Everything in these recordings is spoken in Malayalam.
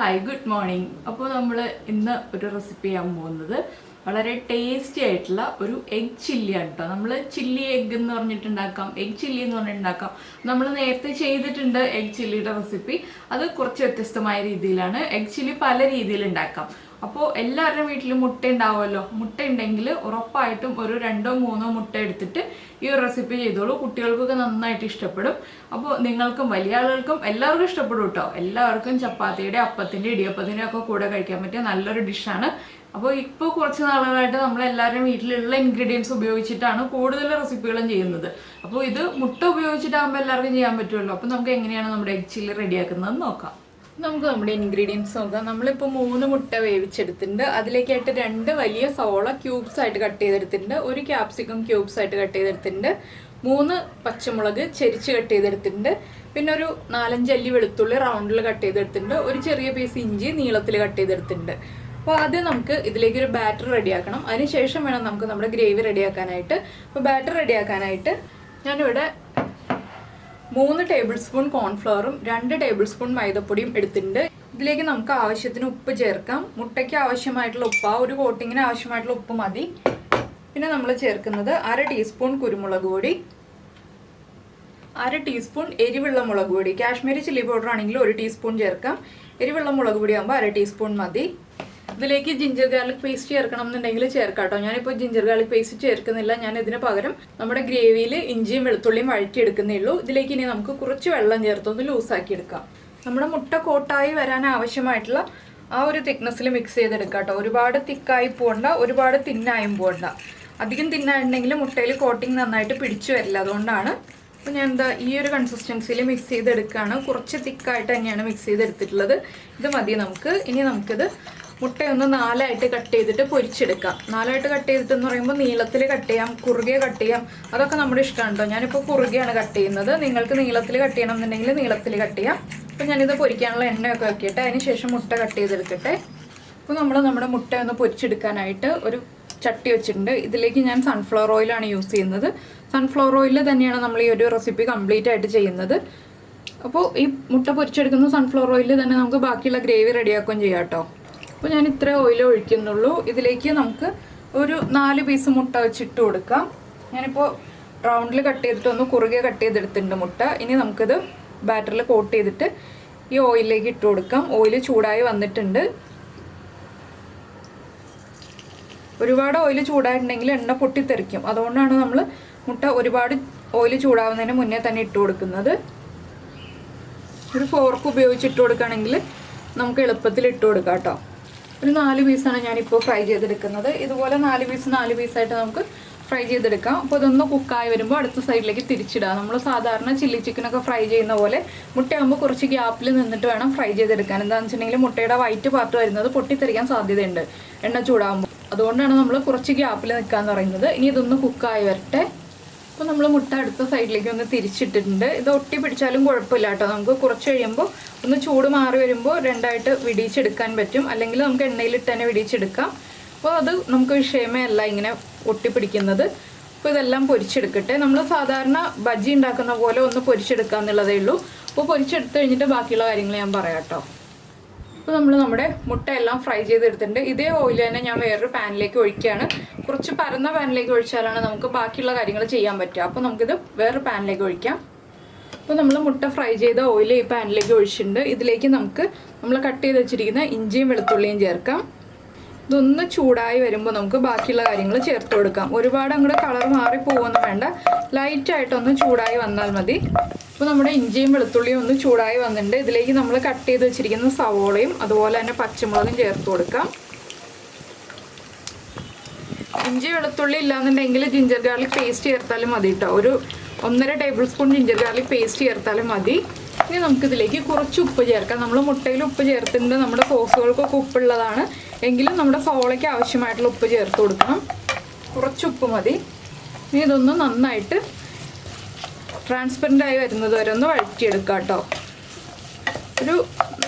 Hi good morning. അപ്പോൾ നമ്മൾ ഇന്ന് ഒരു റെസിപ്പി ചെയ്യാൻ പോകുന്നത് വളരെ ടേസ്റ്റി ആയിട്ടുള്ള ഒരു എഗ് ചില്ലിയാണ് കേട്ടോ. നമ്മൾ ചില്ലി എഗ് എന്ന് പറഞ്ഞിട്ടുണ്ടാക്കാം, എഗ് ചില്ലി എന്ന് പറഞ്ഞിട്ടുണ്ടാക്കാം. നമ്മൾ നേരത്തെ ചെയ്തിട്ടുണ്ട് എഗ് ചില്ലിയുടെ റെസിപ്പി. അത് കുറച്ച് വ്യത്യസ്തമായ രീതിയിലാണ്. എഗ് ചില്ലി പല രീതിയിൽ ഉണ്ടാക്കാം. അപ്പോൾ എല്ലാവരുടെയും വീട്ടിൽ മുട്ട ഉണ്ടാവുമല്ലോ. മുട്ട ഉണ്ടെങ്കിൽ ഉറപ്പായിട്ടും ഒരു 2-3 മുട്ട എടുത്തിട്ട് ഈ ഒരു റെസിപ്പി ചെയ്തോളൂ. കുട്ടികൾക്കൊക്കെ നന്നായിട്ട് ഇഷ്ടപ്പെടും. അപ്പോൾ നിങ്ങൾക്കും വലിയ ആളുകൾക്കും എല്ലാവർക്കും ഇഷ്ടപ്പെടും കേട്ടോ. എല്ലാവർക്കും ചപ്പാത്തിയുടെ, അപ്പത്തിൻ്റെ, ഇടിയപ്പത്തിൻ്റെ ഒക്കെ കൂടെ കഴിക്കാൻ പറ്റിയ നല്ലൊരു ഡിഷാണ്. അപ്പോൾ ഇപ്പോൾ കുറച്ച് നാളുകളായിട്ട് നമ്മളെല്ലാവരും വീട്ടിലുള്ള ഇൻഗ്രീഡിയൻസ് ഉപയോഗിച്ചിട്ടാണ് കൂടുതൽ റെസിപ്പികളും ചെയ്യുന്നത്. അപ്പോൾ ഇത് മുട്ട ഉപയോഗിച്ചിട്ടാകുമ്പോൾ എല്ലാവർക്കും ചെയ്യാൻ പറ്റുമല്ലോ. അപ്പോൾ നമുക്ക് എങ്ങനെയാണ് നമ്മുടെ എഗ് ചില്ലി റെഡിയാക്കുന്നതെന്ന് നോക്കാം. നമുക്ക് നമ്മുടെ ഇൻഗ്രീഡിയൻസ് നോക്കാം. നമ്മളിപ്പോൾ 3 മുട്ട വേവിച്ചെടുത്തിട്ടുണ്ട്. അതിലേക്കായിട്ട് 2 വലിയ സവോള ക്യൂബ്സ് ആയിട്ട് കട്ട് ചെയ്തെടുത്തിട്ടുണ്ട്, 1 ക്യാപ്സിക്കം ക്യൂബ്സ് ആയിട്ട് കട്ട് ചെയ്തെടുത്തിട്ടുണ്ട്, 3 പച്ചമുളക് ചെരിച്ച് കട്ട് ചെയ്തെടുത്തിട്ടുണ്ട്, പിന്നെ ഒരു 4-5 അല്ലി വെളുത്തുള്ളി റൗണ്ടിൽ കട്ട് ചെയ്തെടുത്തിട്ടുണ്ട്, ഒരു ചെറിയ പീസ് ഇഞ്ചി നീളത്തിൽ കട്ട് ചെയ്തെടുത്തിട്ടുണ്ട്. അപ്പോൾ ആദ്യം നമുക്ക് ഇതിലേക്ക് ഒരു ബാറ്റർ റെഡിയാക്കണം. അതിനുശേഷം വേണം നമുക്ക് നമ്മുടെ ഗ്രേവി റെഡിയാക്കാനായിട്ട്. അപ്പോൾ ബാറ്റർ റെഡിയാക്കാനായിട്ട് ഞാനിവിടെ 3 ടേബിൾ സ്പൂൺ കോൺഫ്ലവറും 2 ടേബിൾ സ്പൂൺ മൈദപ്പൊടിയും എടുത്തിട്ടുണ്ട്. ഇതിലേക്ക് നമുക്ക് ആവശ്യത്തിന് ഉപ്പ് ചേർക്കാം. മുട്ടയ്ക്ക് ആവശ്യമായിട്ടുള്ള ഉപ്പ്, ഒരു കോട്ടിങ്ങിന് ആവശ്യമായിട്ടുള്ള ഉപ്പ് മതി. പിന്നെ നമ്മൾ ചേർക്കുന്നത് 1/2 ടീസ്പൂൺ കുരുമുളക് പൊടി, 1/2 ടീസ്പൂൺ എരിവുള്ള മുളക് പൊടി. കാശ്മീരി ചില്ലി പൗഡർ ആണെങ്കിൽ 1 ടീസ്പൂൺ ചേർക്കാം. എരിവുള്ള മുളക് പൊടി ആകുമ്പോൾ 1/2 ടീസ്പൂൺ മതി. ഇതിലേക്ക് ജിഞ്ചർ ഗാർലിക് പേസ്റ്റ് ചേർക്കണം എന്നുണ്ടെങ്കിൽ ചേർക്കാം കേട്ടോ. ഞാനിപ്പോൾ ജിഞ്ചർ ഗാർലിക് പേസ്റ്റ് ചേർക്കുന്നില്ല. ഞാൻ ഇതിന് പകരം നമ്മുടെ ഗ്രേവിയിൽ ഇഞ്ചിയും വെളുത്തുള്ളിയും വഴറ്റിയെടുക്കുന്നേ ഉള്ളൂ. ഇതിലേക്ക് ഇനി നമുക്ക് കുറച്ച് വെള്ളം ചേർത്തൊന്ന് ലൂസാക്കി എടുക്കാം. നമ്മുടെ മുട്ട കോട്ടായി വരാൻ ആവശ്യമായിട്ടുള്ള ആ ഒരു തിക്നെസ്സിൽ മിക്സ് ചെയ്തെടുക്കാം കേട്ടോ. ഒരുപാട് തിക്കായി പോകണ്ട, ഒരുപാട് തിന്നായും പോകണ്ട. അധികം തിന്നായിട്ടുണ്ടെങ്കിൽ മുട്ടയിൽ കോട്ടിങ് നന്നായിട്ട് പിടിച്ചു വരില്ല. അതുകൊണ്ടാണ് അപ്പോൾ ഞാൻ ഈ ഒരു കൺസിസ്റ്റൻസിയിൽ മിക്സ് ചെയ്തെടുക്കുകയാണ്. കുറച്ച് തിക്കായിട്ട് തന്നെയാണ് മിക്സ് ചെയ്തെടുത്തിട്ടുള്ളത്. ഇത് മതി നമുക്ക്. ഇനി നമുക്കിത് മുട്ടയൊന്ന് 4 ആയിട്ട് കട്ട് ചെയ്തിട്ട് പൊരിച്ചെടുക്കാം. 4 ആയിട്ട് കട്ട് ചെയ്തിട്ടെന്ന് പറയുമ്പോൾ നീളത്തിൽ കട്ട് ചെയ്യാം, കുറുകെ കട്ട് ചെയ്യാം, അതൊക്കെ നമ്മുടെ ഇഷ്ടമാണ് കേട്ടോ. ഞാനിപ്പോൾ കുറുകെയാണ് കട്ട് ചെയ്യുന്നത്. നിങ്ങൾക്ക് നീളത്തിൽ കട്ട് ചെയ്യണം എന്നുണ്ടെങ്കിൽ നീളത്തിൽ കട്ട് ചെയ്യാം. അപ്പോൾ ഞാനിത് പൊരിക്കാനുള്ള എണ്ണയൊക്കെ വെക്കട്ടെ. അതിന് ശേഷം മുട്ട കട്ട് ചെയ്തെടുക്കട്ടെ. അപ്പോൾ നമ്മുടെ മുട്ട ഒന്ന് പൊരിച്ചെടുക്കാനായിട്ട് ഒരു ചട്ടി വെച്ചിട്ടുണ്ട്. ഇതിലേക്ക് ഞാൻ സൺഫ്ലവർ ഓയിലാണ് യൂസ് ചെയ്യുന്നത്. സൺഫ്ലവർ ഓയിലിൽ തന്നെയാണ് നമ്മൾ ഈ ഒരു റെസിപ്പി കംപ്ലീറ്റ് ആയിട്ട് ചെയ്യുന്നത്. അപ്പോൾ ഈ മുട്ട പൊരിച്ചെടുക്കുന്ന സൺഫ്ലവർ ഓയിലിൽ തന്നെ നമുക്ക് ബാക്കിയുള്ള ഗ്രേവി റെഡിയാക്കുകയും ചെയ്യാം കേട്ടോ. അപ്പോൾ ഞാൻ ഇത്ര ഓയിൽ ഒഴിക്കുന്നുള്ളൂ. ഇതിലേക്ക് നമുക്ക് ഒരു 4 പീസ് മുട്ട വെച്ചിട്ട് കൊടുക്കാം. ഞാനിപ്പോൾ റൗണ്ടിൽ കട്ട് ചെയ്തിട്ട് ഒന്ന് കുറുകെ കട്ട് ചെയ്തെടുത്തിട്ടുണ്ട് മുട്ട. ഇനി നമുക്കിത് ബാറ്ററിൽ കോട്ട് ചെയ്തിട്ട് ഈ ഓയിലിലേക്ക് ഇട്ട് കൊടുക്കാം. ഓയിൽ ചൂടായി വന്നിട്ടുണ്ട്. ഒരുപാട് ഓയിൽ ചൂടായിട്ടുണ്ടെങ്കിൽ എണ്ണ പൊട്ടിത്തെറിക്കും. അതുകൊണ്ടാണ് നമ്മൾ മുട്ട ഒരുപാട് ഓയിൽ ചൂടാവുന്നതിന് മുന്നേ തന്നെ ഇട്ട് കൊടുക്കുന്നത്. ഒരു ഫോർക്ക് ഉപയോഗിച്ച് ഇട്ട് കൊടുക്കുകയാണെങ്കിൽ നമുക്ക് എളുപ്പത്തിൽ ഇട്ട് കൊടുക്കാം കേട്ടോ. ഒരു 4 പീസാണ് ഞാനിപ്പോൾ ഫ്രൈ ചെയ്തെടുക്കുന്നത്. ഇതുപോലെ 4 പീസായിട്ട് നമുക്ക് ഫ്രൈ ചെയ്തെടുക്കാം. അപ്പോൾ ഇതൊന്ന് കുക്കായി വരുമ്പോൾ അടുത്ത സൈഡിലേക്ക് തിരിച്ചിടുക. നമ്മൾ സാധാരണ ചില്ലി ചിക്കനൊക്കെ ഫ്രൈ ചെയ്യുന്ന പോലെ മുട്ടയാകുമ്പോൾ കുറച്ച് ഗ്യാപ്പിൽ നിന്നിട്ട് വേണം ഫ്രൈ ചെയ്തെടുക്കാൻ. എന്താണെന്ന് വെച്ചിട്ടുണ്ടെങ്കിൽ മുട്ടയുടെ വൈറ്റ് പാർട്ട് വരുന്നത് പൊട്ടിത്തെറിക്കാൻ സാധ്യതയുണ്ട് എണ്ണ ചൂടാകുമ്പോൾ. അതുകൊണ്ടാണ് നമ്മൾ കുറച്ച് ഗ്യാപ്പിൽ നിൽക്കാമെന്ന് പറയുന്നത്. ഇനി ഇതൊന്ന് കുക്കായി വരട്ടെ. അപ്പോൾ നമ്മൾ മുട്ട അടുത്ത സൈഡിലേക്ക് ഒന്ന് തിരിച്ചിട്ടിട്ടുണ്ട്. ഇത് ഒട്ടി പിടിച്ചാലും കുഴപ്പമില്ല കേട്ടോ. നമുക്ക് കുറച്ച് കഴിയുമ്പോൾ ഒന്ന് ചൂട് മാറി വരുമ്പോൾ 2ആയിട്ട് വിടിയിച്ചെടുക്കാൻ പറ്റും. അല്ലെങ്കിൽ നമുക്ക് എണ്ണയിലിട്ട് തന്നെ വിടിയിച്ചെടുക്കാം. അപ്പോൾ അത് നമുക്ക് വിഷയമേ അല്ല ഇങ്ങനെ ഒട്ടിപ്പിടിക്കുന്നത്. അപ്പോൾ ഇതെല്ലാം പൊരിച്ചെടുക്കട്ടെ. നമ്മൾ സാധാരണ ബജ്ജി ഉണ്ടാക്കുന്ന പോലെ ഒന്ന് പൊരിച്ചെടുക്കുക എന്നുള്ളതേ ഉള്ളൂ. അപ്പോൾ പൊരിച്ചെടുത്ത് കഴിഞ്ഞിട്ട് ബാക്കിയുള്ള കാര്യങ്ങൾ ഞാൻ പറയാം കേട്ടോ. അപ്പോൾ നമ്മൾ നമ്മുടെ മുട്ടയെല്ലാം ഫ്രൈ ചെയ്തെടുത്തിട്ടുണ്ട്. ഇതേ ഓയിൽ തന്നെ ഞാൻ വേറൊരു പാനിലേക്ക് ഒഴിക്കുകയാണ്. കുറച്ച് പരന്ന പാനിലേക്ക് ഒഴിച്ചാലാണ് നമുക്ക് ബാക്കിയുള്ള കാര്യങ്ങൾ ചെയ്യാൻ പറ്റുക. അപ്പോൾ നമുക്കിത് വേറൊരു പാനിലേക്ക് ഒഴിക്കാം. അപ്പോൾ നമ്മൾ മുട്ട ഫ്രൈ ചെയ്ത ഓയിൽ ഈ പാനിലേക്ക് ഒഴിച്ചിട്ടുണ്ട്. ഇതിലേക്ക് നമുക്ക് നമ്മൾ കട്ട് ചെയ്ത് വെച്ചിരിക്കുന്ന ഇഞ്ചിയും വെളുത്തുള്ളിയും ചേർക്കാം. ഇതൊന്ന് ചൂടായി വരുമ്പോൾ നമുക്ക് ബാക്കിയുള്ള കാര്യങ്ങൾ ചേർത്ത് കൊടുക്കാം. ഒരുപാട് അങ്ങോട്ട് കളർ മാറി പോകുമെന്ന് വേണ്ട, ലൈറ്റായിട്ടൊന്ന് ചൂടായി വന്നാൽ മതി. അപ്പോൾ നമ്മുടെ ഇഞ്ചിയും വെളുത്തുള്ളിയും ഒന്ന് ചൂടായി വന്നിട്ടുണ്ട്. ഇതിലേക്ക് നമ്മൾ കട്ട് ചെയ്ത് വെച്ചിരിക്കുന്ന സവോളയും അതുപോലെ തന്നെ പച്ചമുളകും ചേർത്ത് കൊടുക്കാം. ഇഞ്ചി വെളുത്തുള്ളി ഇല്ലാന്നുണ്ടെങ്കിൽ ജിഞ്ചർ ഗാർലിക് പേസ്റ്റ് ചേർത്താലും മതി കേട്ടോ. ഒരു 1.5 tablespoon ginger garlic paste ചേർത്താലും മതി. ഇനി നമുക്കിതിലേക്ക് കുറച്ച് ഉപ്പ് ചേർക്കാം. നമ്മൾ മുട്ടയിൽ ഉപ്പ് ചേർത്തിട്ടുണ്ട്. നമ്മുടെ സോസുകൾക്കൊക്കെ ഉപ്പുള്ളതാണ്. എങ്കിലും നമ്മുടെ സവോളയ്ക്ക് ആവശ്യമായിട്ടുള്ള ഉപ്പ് ചേർത്ത് കൊടുക്കണം. കുറച്ച് ഉപ്പ് മതി. ഇനി ഇതൊന്ന് നന്നായിട്ട് ട്രാൻസ്പെറൻ്റ് ആയി വരുന്നത് വരെ ഒന്ന് വഴറ്റിയെടുക്കാം കേട്ടോ. ഒരു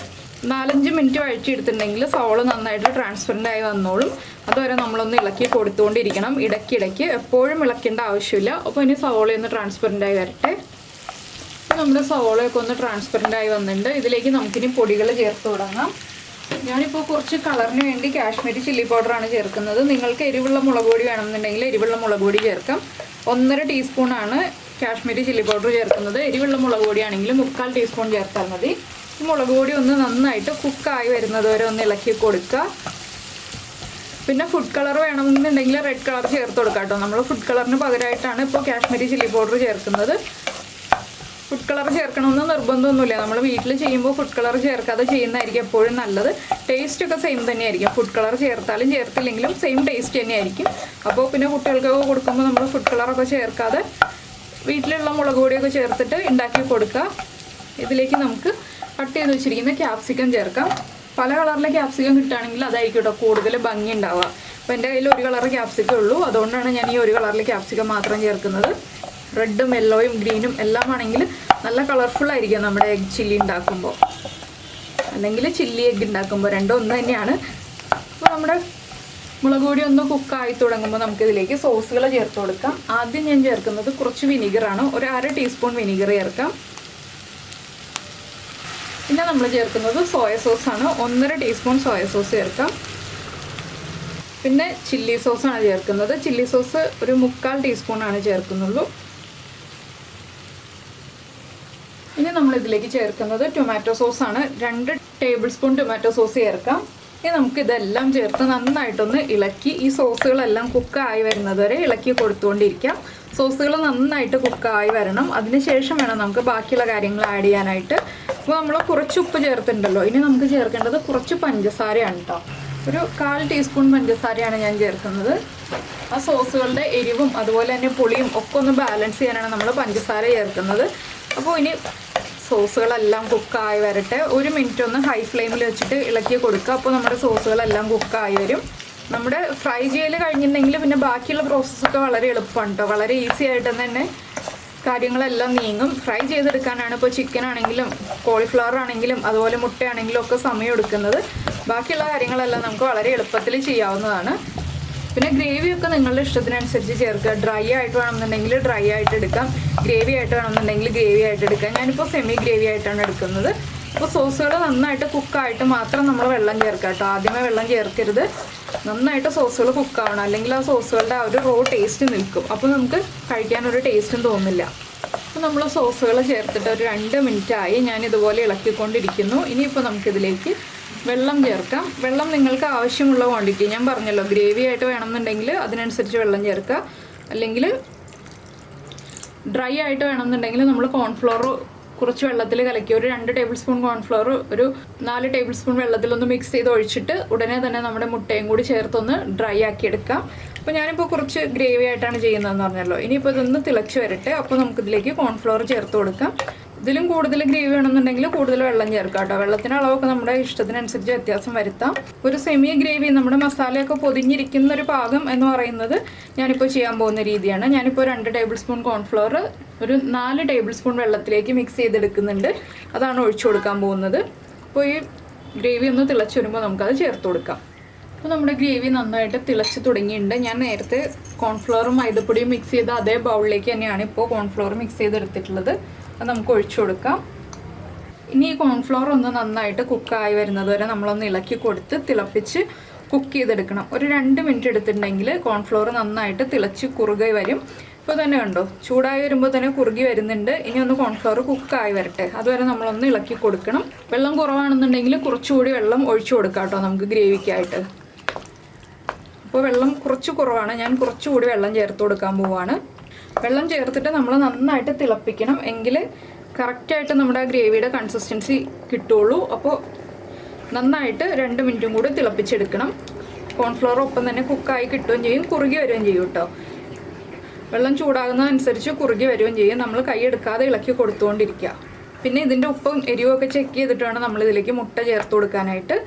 4-5 മിനിറ്റ് വഴറ്റിയെടുത്തിട്ടുണ്ടെങ്കിൽ സവോള നന്നായിട്ട് ട്രാൻസ്പെറൻ്റ് ആയി വന്നോളും. അതുവരെ നമ്മളൊന്ന് ഇളക്കി കൊടുത്തുകൊണ്ടിരിക്കണം. ഇടയ്ക്കിടയ്ക്ക് എപ്പോഴും ഇളക്കേണ്ട ആവശ്യമില്ല. അപ്പോൾ ഇനി സവോളയൊന്ന് ട്രാൻസ്പെറൻ്റ് ആയി വരട്ടെ. നമ്മുടെ സവോളയൊക്കെ ഒന്ന് ട്രാൻസ്പെറൻ്റ് ആയി വന്നിട്ടുണ്ട്. ഇതിലേക്ക് നമുക്കിനി പൊടികൾ ചേർത്ത് തുടങ്ങാം. ഞാനിപ്പോൾ കുറച്ച് കളറിന് വേണ്ടി കാശ്മീരി ചില്ലി പൗഡറാണ് ചേർക്കുന്നത്. നിങ്ങൾക്ക് എരിവുള്ള മുളക് പൊടി വേണമെന്നുണ്ടെങ്കിൽ എരിവുള്ള മുളക് പൊടി ചേർക്കാം. 1.5 ടീസ്പൂണാണ് കാശ്മീരി ചില്ലി പൗഡർ ചേർക്കുന്നത്. എരിവുള്ള മുളക് പൊടിയാണെങ്കിൽ 3/4 ടീസ്പൂൺ ചേർത്താൽ മതി. ഈ മുളക് പൊടി ഒന്ന് നന്നായിട്ട് കുക്കായി വരുന്നത് വരെ ഒന്ന് ഇളക്കി കൊടുക്കുക. പിന്നെ ഫുഡ് കളർ വേണമെന്നുണ്ടെങ്കിൽ റെഡ് കളർ ചേർത്ത് കൊടുക്കാം കേട്ടോ. നമ്മൾ ഫുഡ് കളറിന് പകരമായിട്ടാണ് ഇപ്പോൾ കാശ്മീരി ചില്ലി പൗഡർ ചേർക്കുന്നത്. ഫുഡ് കളർ ചേർക്കണമെന്ന് നിർബന്ധമൊന്നുമില്ല. നമ്മൾ വീട്ടിൽ ചെയ്യുമ്പോൾ ഫുഡ് കളർ ചേർക്കാതെ ചെയ്യുന്നതായിരിക്കും എപ്പോഴും നല്ലത്. ടേസ്റ്റൊക്കെ സെയിം തന്നെയായിരിക്കും. ഫുഡ് കളർ ചേർത്താലും ചേർത്തില്ലെങ്കിലും സെയിം ടേസ്റ്റ് തന്നെയായിരിക്കും. അപ്പോൾ പിന്നെ കുട്ടികൾക്കൊക്കെ കൊടുക്കുമ്പോൾ നമ്മൾ ഫുഡ് കളറൊക്കെ ചേർക്കാതെ വീട്ടിലുള്ള മുളക് പൊടിയൊക്കെ ചേർത്തിട്ട് ഉണ്ടാക്കി കൊടുക്കുക. ഇതിലേക്ക് നമുക്ക് കട്ട് ചെയ്ത് വെച്ചിരിക്കുന്ന ക്യാപ്സിക്കം ചേർക്കാം. പല കളറിലെ ക്യാപ്സിക്കം കിട്ടുകയാണെങ്കിൽ അതായിരിക്കും കേട്ടോ കൂടുതൽ ഭംഗി ഉണ്ടാവുക. അപ്പോൾ എൻ്റെ കയ്യിൽ ഒരു കളർ ക്യാപ്സിക്കം ഉള്ളൂ. അതുകൊണ്ടാണ് ഞാൻ ഈ ഒരു കളറിൽ ക്യാപ്സിക്കം മാത്രം ചേർക്കുന്നത്. റെഡും യെല്ലോയും ഗ്രീനും എല്ലാം ആണെങ്കിൽ നല്ല കളർഫുള്ളായിരിക്കും നമ്മുടെ എഗ് ചില്ലി ഉണ്ടാക്കുമ്പോൾ, അല്ലെങ്കിൽ ചില്ലി എഗ് ഉണ്ടാക്കുമ്പോൾ. രണ്ടും ഒന്ന് തന്നെയാണ്. അപ്പോൾ നമ്മുടെ മുളക് പൊടി ഒന്ന് കുക്കായി തുടങ്ങുമ്പോൾ നമുക്കിതിലേക്ക് സോസുകൾ ചേർത്ത് കൊടുക്കാം. ആദ്യം ഞാൻ ചേർക്കുന്നത് കുറച്ച് വിനീഗറാണ്. ഒരു 1/2 ടീസ്പൂൺ വിനീഗർ ചേർക്കാം. പിന്നെ നമ്മൾ ചേർക്കുന്നത് സോയ സോസാണ്. 1.5 ടീസ്പൂൺ സോയ സോസ് ചേർക്കാം. പിന്നെ ചില്ലി സോസാണ് ചേർക്കുന്നത്. ചില്ലി സോസ് ഒരു 3/4 ടീസ്പൂണാണ് ചേർക്കുന്നുള്ളൂ. ഇനി നമ്മളിതിലേക്ക് ചേർക്കുന്നത് ടൊമാറ്റോ സോസാണ്. 2 ടേബിൾ സ്പൂൺ ടൊമാറ്റോ സോസ് ചേർക്കാം. ഇനി നമുക്കിതെല്ലാം ചേർത്ത് നന്നായിട്ടൊന്ന് ഇളക്കി ഈ സോസുകളെല്ലാം കുക്കായി വരുന്നത് വരെ ഇളക്കി കൊടുത്തുകൊണ്ടിരിക്കാം. സോസുകൾ നന്നായിട്ട് കുക്കായി വരണം. അതിനുശേഷം വേണം നമുക്ക് ബാക്കിയുള്ള കാര്യങ്ങൾ ആഡ് ചെയ്യാനായിട്ട്. അപ്പോൾ നമ്മൾ കുറച്ച് ഉപ്പ് ചേർത്തിട്ടുണ്ടല്ലോ, ഇനി നമുക്ക് ചേർക്കേണ്ടത് കുറച്ച് പഞ്ചസാരയാണ് കേട്ടോ. ഒരു 1/4 ടീസ്പൂൺ പഞ്ചസാരയാണ് ഞാൻ ചേർക്കുന്നത്. ആ സോസുകളുടെ എരിവും അതുപോലെ തന്നെ പുളിയും ഒക്കെ ഒന്ന് ബാലൻസ് ചെയ്യാനാണ് നമ്മൾ പഞ്ചസാര ചേർക്കുന്നത്. അപ്പോൾ ഇനി സോസുകളെല്ലാം കുക്കായി വരട്ടെ. 1 മിനിറ്റ് ഒന്ന് ഹൈ ഫ്ലെയിമിൽ വെച്ചിട്ട് ഇളക്കി കൊടുക്കുക. അപ്പോൾ നമ്മുടെ സോസുകളെല്ലാം കുക്കായി വരും. നമ്മുടെ ഫ്രൈ ചെയ്യൽ കഴിഞ്ഞിട്ടുണ്ടെങ്കിൽ പിന്നെ ബാക്കിയുള്ള പ്രോസസ്സൊക്കെ വളരെ എളുപ്പമാണ് കേട്ടോ. വളരെ ഈസി ആയിട്ട് തന്നെ കാര്യങ്ങളെല്ലാം നീങ്ങും. ഫ്രൈ ചെയ്തെടുക്കാനാണ് ഇപ്പോൾ ചിക്കൻ ആണെങ്കിലും കോളിഫ്ലവർ ആണെങ്കിലും അതുപോലെ മുട്ടയാണെങ്കിലും ഒക്കെ സമയം എടുക്കുന്നത്. ബാക്കിയുള്ള കാര്യങ്ങളെല്ലാം നമുക്ക് വളരെ എളുപ്പത്തിൽ ചെയ്യാവുന്നതാണ്. പിന്നെ ഗ്രേവിയൊക്കെ നിങ്ങളുടെ ഇഷ്ടത്തിനനുസരിച്ച് ചേർക്കുക. ഡ്രൈ ആയിട്ട് വേണമെന്നുണ്ടെങ്കിൽ ഡ്രൈ ആയിട്ട് എടുക്കാം, ഗ്രേവി ആയിട്ട് വേണമെന്നുണ്ടെങ്കിൽ ഗ്രേവി ആയിട്ട് എടുക്കാം. ഞാനിപ്പോൾ സെമി ഗ്രേവി ആയിട്ടാണ് എടുക്കുന്നത്. അപ്പോൾ സോസുകൾ നന്നായിട്ട് കുക്കായിട്ട് മാത്രം നമ്മൾ വെള്ളം ചേർക്കുക കേട്ടോ. ആദ്യമേ വെള്ളം ചേർക്കരുത്. നന്നായിട്ട് സോസുകൾ കുക്കാവണം, അല്ലെങ്കിൽ ആ സോസുകളുടെ ആ ഒരു റോ ടേസ്റ്റ് നിൽക്കും. അപ്പോൾ നമുക്ക് കഴിക്കാനൊരു ടേസ്റ്റും തോന്നില്ല. അപ്പോൾ നമ്മൾ സോസുകൾ ചേർത്തിട്ട് ഒരു 2 മിനിറ്റായി ഞാൻ ഇതുപോലെ ഇളക്കിക്കൊണ്ടിരിക്കുന്നു. ഇനിയിപ്പോൾ നമുക്കിതിലേക്ക് വെള്ളം ചേർക്കാം. വെള്ളം നിങ്ങൾക്ക് ആവശ്യമുള്ള ക്വാണ്ടിറ്റി ഞാൻ പറഞ്ഞല്ലോ. ഗ്രേവി ആയിട്ട് വേണമെന്നുണ്ടെങ്കിൽ അതിനനുസരിച്ച് വെള്ളം ചേർക്കുക, അല്ലെങ്കിൽ ഡ്രൈ ആയിട്ട് വേണമെന്നുണ്ടെങ്കിൽ നമ്മൾ കോൺഫ്ലോർ കുറച്ച് വെള്ളത്തിൽ കലക്കി ഒരു 2 ടേബിൾ സ്പൂൺ കോൺഫ്ലോർ ഒരു 4 ടേബിൾ സ്പൂൺ വെള്ളത്തിലൊന്ന് മിക്സ് ചെയ്ത് ഒഴിച്ചിട്ട് ഉടനെ തന്നെ നമ്മുടെ മുട്ടയും കൂടി ചേർത്തൊന്ന് ഡ്രൈ ആക്കി എടുക്കാം. അപ്പോൾ ഞാനിപ്പോൾ കുറച്ച് ഗ്രേവി ആയിട്ടാണ് ചെയ്യുന്നതെന്ന് പറഞ്ഞല്ലോ. ഇനിയിപ്പോൾ ഇതൊന്ന് തിളച്ച് വരട്ടെ. അപ്പോൾ നമുക്കിതിലേക്ക് കോൺഫ്ലോർ ചേർത്ത് കൊടുക്കാം. ഇതിലും കൂടുതൽ ഗ്രേവി വേണമെന്നുണ്ടെങ്കിൽ കൂടുതൽ വെള്ളം ചേർക്കാം കേട്ടോ. വെള്ളത്തിൻ്റെ അളവൊക്കെ നമ്മുടെ ഇഷ്ടത്തിനനുസരിച്ച് വ്യത്യാസം വരുത്താം. ഒരു സെമി ഗ്രേവി നമ്മുടെ മസാലയൊക്കെ പൊതിഞ്ഞിരിക്കുന്ന ഒരു പാകം എന്ന് പറയുന്നത് ഞാനിപ്പോൾ ചെയ്യാൻ പോകുന്ന രീതിയാണ്. ഞാനിപ്പോൾ 2 ടേബിൾ സ്പൂൺ കോൺഫ്ലോർ ഒരു 4 ടേബിൾ സ്പൂൺ വെള്ളത്തിലേക്ക് മിക്സ് ചെയ്തെടുക്കുന്നുണ്ട്. അതാണ് ഒഴിച്ചു കൊടുക്കാൻ പോകുന്നത്. അപ്പോൾ ഈ ഗ്രേവി ഒന്ന് തിളച്ച് വരുമ്പോൾ നമുക്കത് ചേർത്ത് കൊടുക്കാം. അപ്പോൾ നമ്മുടെ ഗ്രേവി നന്നായിട്ട് തിളച്ച് തുടങ്ങിയിട്ടുണ്ട്. ഞാൻ നേരത്തെ കോൺഫ്ലോറും മൈദപ്പൊടിയും മിക്സ് ചെയ്ത അതേ ബൗളിലേക്ക് തന്നെയാണ് ഇപ്പോൾ കോൺഫ്ലോർ മിക്സ് ചെയ്തെടുത്തിട്ടുള്ളത്. അത് നമുക്ക് ഒഴിച്ചു കൊടുക്കാം. ഇനി ഈ കോൺഫ്ലോർ ഒന്ന് നന്നായിട്ട് കുക്കായി വരുന്നത് വരെ നമ്മളൊന്ന് ഇളക്കി കൊടുത്ത് തിളപ്പിച്ച് കുക്ക് ചെയ്തെടുക്കണം. ഒരു 2 മിനിറ്റ് എടുത്തിട്ടുണ്ടെങ്കിൽ കോൺഫ്ലോർ നന്നായിട്ട് തിളച്ച് കുറുകി വരും. ഇപ്പോൾ തന്നെ കണ്ടോ, ചൂടായി വരുമ്പോൾ തന്നെ കുറുകി വരുന്നുണ്ട്. ഇനി ഒന്ന് കോൺഫ്ലോർ കുക്കായി വരട്ടെ. അതുവരെ നമ്മളൊന്ന് ഇളക്കി കൊടുക്കണം. വെള്ളം കുറവാണെന്നുണ്ടെങ്കിൽ കുറച്ചുകൂടി വെള്ളം ഒഴിച്ചു കൊടുക്കാം കേട്ടോ നമുക്ക് ഗ്രേവിക്കായിട്ട്. അപ്പോൾ വെള്ളം കുറച്ച് കുറവാണ്, ഞാൻ കുറച്ചുകൂടി വെള്ളം ചേർത്ത് കൊടുക്കാൻ പോവുകയാണ്. വെള്ളം ചേർത്തിട്ട് നമ്മൾ നന്നായിട്ട് തിളപ്പിക്കണം, എങ്കിൽ കറക്റ്റായിട്ട് നമ്മുടെ ഗ്രേവിയുടെ കൺസിസ്റ്റൻസി കിട്ടുള്ളൂ. അപ്പോൾ നന്നായിട്ട് 2 മിനിറ്റും കൂടി തിളപ്പിച്ചെടുക്കണം. കോൺഫ്ലോർ ഒപ്പം തന്നെ കുക്കായി കിട്ടുകയും ചെയ്യും, കുറുകി വരികയും ചെയ്യും കേട്ടോ. വെള്ളം ചൂടാകുന്നതനുസരിച്ച് കുറുകി വരികയും ചെയ്യും. നമ്മൾ കൈ എടുക്കാതെ ഇളക്കി കൊടുത്തുകൊണ്ടിരിക്കുക. പിന്നെ ഇതിൻ്റെ ഉപ്പും എരിവൊക്കെ ചെക്ക് ചെയ്തിട്ട് വേണം നമ്മളിതിലേക്ക് മുട്ട ചേർത്ത് കൊടുക്കാനായിട്ട്.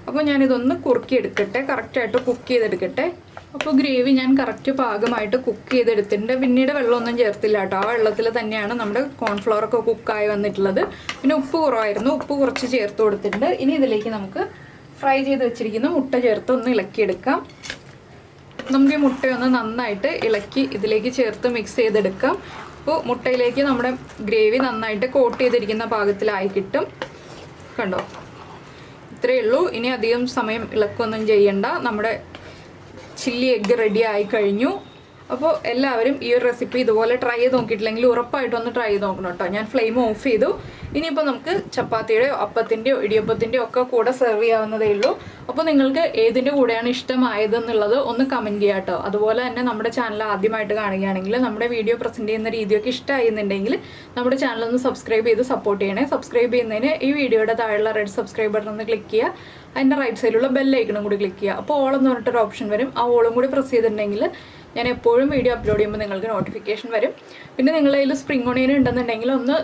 അപ്പോൾ ഞാനിതൊന്ന് കുറുക്കി എടുക്കട്ടെ, കറക്റ്റായിട്ട് കുക്ക് ചെയ്തെടുക്കട്ടെ. അപ്പോൾ ഗ്രേവി ഞാൻ കറക്റ്റ് പാകമായിട്ട് കുക്ക് ചെയ്തെടുത്തിട്ടുണ്ട്. പിന്നീട് വെള്ളമൊന്നും ചേർത്തില്ല കേട്ടോ. ആ വെള്ളത്തിൽ തന്നെയാണ് നമ്മുടെ കോൺഫ്ലവറൊക്കെ കുക്കായി വന്നിട്ടുള്ളത്. പിന്നെ ഉപ്പ് കുറവായിരുന്നു, ഉപ്പ് കുറച്ച് ചേർത്ത് കൊടുത്തിട്ടുണ്ട്. ഇനി ഇതിലേക്ക് നമുക്ക് ഫ്രൈ ചെയ്ത് വെച്ചിരിക്കുന്ന മുട്ട ചേർത്ത് ഒന്ന് ഇളക്കിയെടുക്കാം. നമുക്ക് ഈ മുട്ടയൊന്ന് നന്നായിട്ട് ഇളക്കി ഇതിലേക്ക് ചേർത്ത് മിക്സ് ചെയ്തെടുക്കാം. അപ്പോൾ മുട്ടയിലേക്ക് നമ്മുടെ ഗ്രേവി നന്നായിട്ട് കോട്ട് ചെയ്തിരിക്കുന്ന പാകത്തിലായി കിട്ടും. കണ്ടോ, ഇത്രയേ ഉള്ളൂ. ഇനി അധികം സമയം ഇളക്കൊന്നും ചെയ്യണ്ട. നമ്മുടെ ചില്ലി എഗ്ഗ് റെഡി ആയി കഴിഞ്ഞു. അപ്പോൾ എല്ലാവരും ഈ ഒരു റെസിപ്പി ഇതുപോലെ ട്രൈ ചെയ്ത് നോക്കിയിട്ടില്ലെങ്കിൽ ഉറപ്പായിട്ടൊന്ന് ട്രൈ ചെയ്ത് നോക്കണം കേട്ടോ. ഞാൻ ഫ്ലെയിം ഓഫ് ചെയ്തു. ഇനിയിപ്പോൾ നമുക്ക് ചപ്പാത്തിയുടെയോ അപ്പത്തിൻ്റെയോ ഇടിയപ്പത്തിൻ്റെയോ ഒക്കെ കൂടെ സെർവ് ചെയ്യാവുന്നതേ ഉള്ളൂ. അപ്പോൾ നിങ്ങൾക്ക് ഏതിൻ്റെ കൂടെയാണ് ഇഷ്ടമായതെന്നുള്ളത് ഒന്ന് കമൻറ്റ് ചെയ്യാം കേട്ടോ. അതുപോലെ തന്നെ നമ്മുടെ ചാനൽ ആദ്യമായിട്ട് കാണുകയാണെങ്കിൽ നമ്മുടെ വീഡിയോ പ്രസൻറ്റ് ചെയ്യുന്ന രീതിയൊക്കെ ഇഷ്ടമായിരുന്നുണ്ടെങ്കിൽ നമ്മുടെ ചാനൽ ഒന്ന് സബ്സ്ക്രൈബ് ചെയ്ത് സപ്പോർട്ട് ചെയ്യണേ. സബ്സ്ക്രൈബ് ചെയ്യുന്നതിന് ഈ വീഡിയോയുടെ താഴെയുള്ള റെഡ് സബ്സ്ക്രൈബ് ബട്ടൺ ഒന്ന് ക്ലിക്ക് ചെയ്യുക. അതിൻ്റെ റൈറ്റ് സൈഡിലുള്ള ബെല്ലൈക്കണും കൂടി ക്ലിക്ക് ചെയ്യുക. അപ്പോൾ ഓൾ എന്ന് പറഞ്ഞിട്ടൊരു ഓപ്ഷൻ വരും. ആ ഓളും കൂടി പ്രസ് ചെയ്തിട്ടുണ്ടെങ്കിൽ ഞാൻ എപ്പോഴും വീഡിയോ അപ്ലോഡ് ചെയ്യുമ്പോൾ നിങ്ങൾക്ക് നോട്ടിഫിക്കേഷൻ വരും. പിന്നെ നിങ്ങളുടെ കയ്യിൽ സ്പ്രിംഗ് ഓണിയൻ ഉണ്ടെന്നുണ്ടെങ്കിൽ ഒന്ന്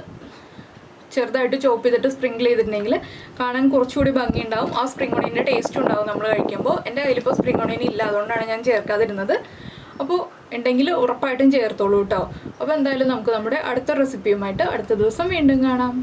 ചെറുതായിട്ട് ചോപ്പ് ചെയ്തിട്ട് സ്പ്രിങ്കിൾ ചെയ്തിട്ടുണ്ടെങ്കിൽ കാണാൻ കുറച്ചുകൂടി ഭംഗിയുണ്ടാവും. ആ സ്പ്രിംഗ് ഓണിയൻ്റെ ടേസ്റ്റ് ഉണ്ടാവും നമ്മൾ കഴിക്കുമ്പോൾ. എൻ്റെ കയ്യിലിപ്പോൾ സ്പ്രിംഗ് ഓണിയൻ ഇല്ല, അതുകൊണ്ടാണ് ഞാൻ ചേർക്കാതിരുന്നത്. അപ്പോൾ ഉണ്ടെങ്കിൽ ഉറപ്പായിട്ടും ചേർത്തോളൂ കേട്ടോ. അപ്പോൾ എന്തായാലും നമുക്ക് നമ്മുടെ അടുത്ത റെസിപ്പിയുമായിട്ട് അടുത്ത ദിവസം വീണ്ടും കാണാം.